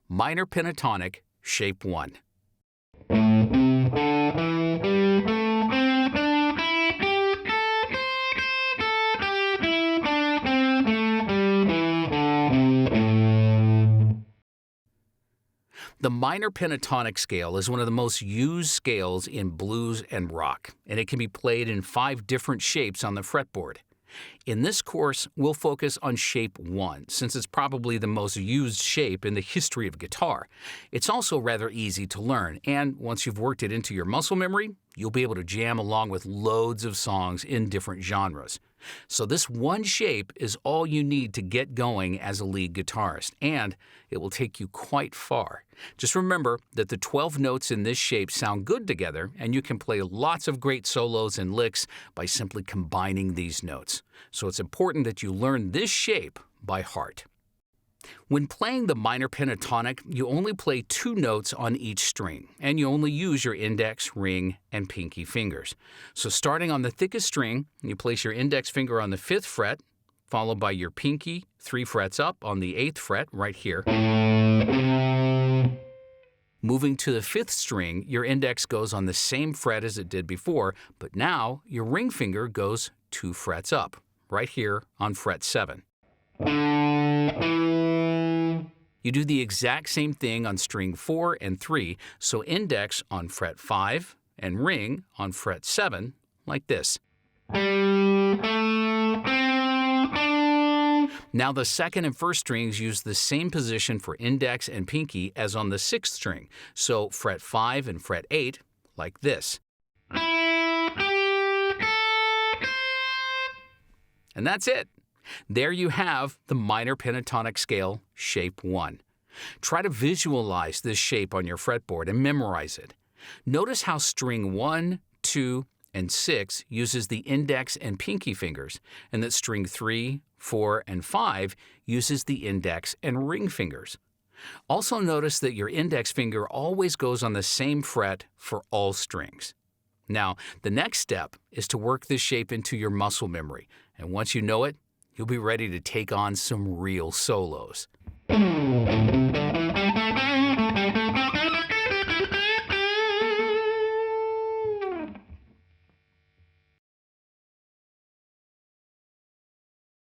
Minor pentatonic, shape 1. The minor pentatonic scale is one of the most used scales in blues and rock, and it can be played in 5 different shapes on the fretboard. In this course, we'll focus on shape 1, since it's probably the most used shape in the history of guitar. It's also rather easy to learn, and once you've worked it into your muscle memory, you'll be able to jam along with loads of songs in different genres. So this one shape is all you need to get going as a lead guitarist, and it will take you quite far. Just remember that the 12 notes in this shape sound good together, and you can play lots of great solos and licks by simply combining these notes. So it's important that you learn this shape by heart. When playing the minor pentatonic, you only play 2 notes on each string, and you only use your index, ring, and pinky fingers. So starting on the thickest string, you place your index finger on the 5th fret, followed by your pinky 3 frets up on the 8th fret right here. Moving to the 5th string, your index goes on the same fret as it did before, but now your ring finger goes 2 frets up, right here on fret 7. You do the exact same thing on string 4 and 3, so index on fret 5 and ring on fret 7, like this. Now the 2nd and 1st strings use the same position for index and pinky as on the 6th string, so fret 5 and fret 8, like this. And that's it. There you have the minor pentatonic scale, shape 1. Try to visualize this shape on your fretboard and memorize it. Notice how string 1, 2, and 6 uses the index and pinky fingers, and that string 3, 4, and 5 uses the index and ring fingers. Also notice that your index finger always goes on the same fret for all strings. Now, the next step is to work this shape into your muscle memory, and once you know it, you'll be ready to take on some real solos.